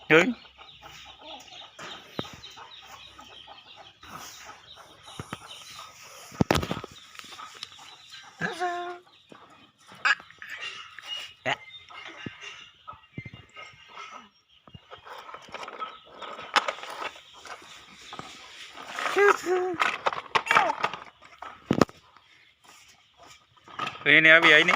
Hei. Ya. Ini abi ya ini.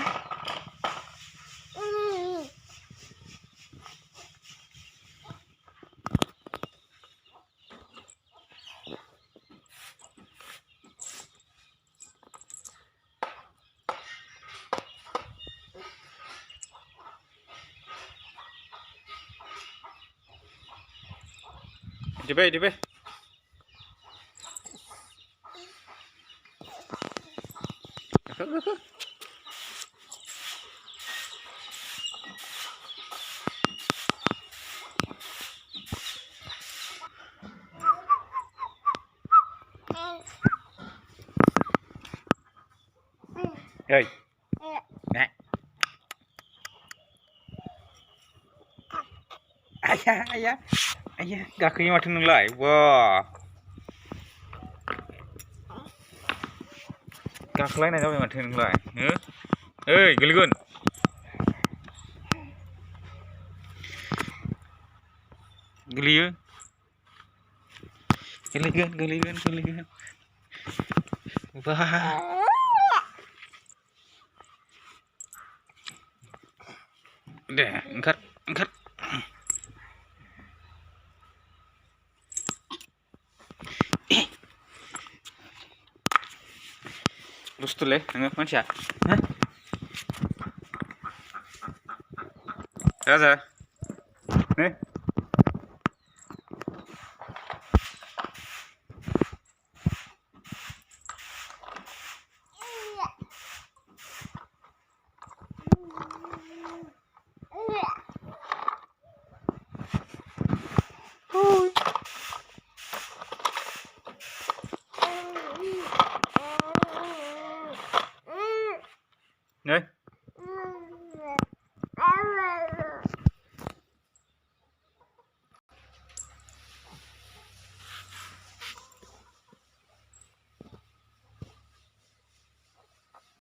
Di be. Hei. Nè. Ayah, kakinya makin ngelai. Wah. Kaki lain aja makin ngelai. Geligun. Geligun. Geligun. Wah. Udah, angkat. Terus tuh leh, nengok manusia. Hah? Rasa? Nih.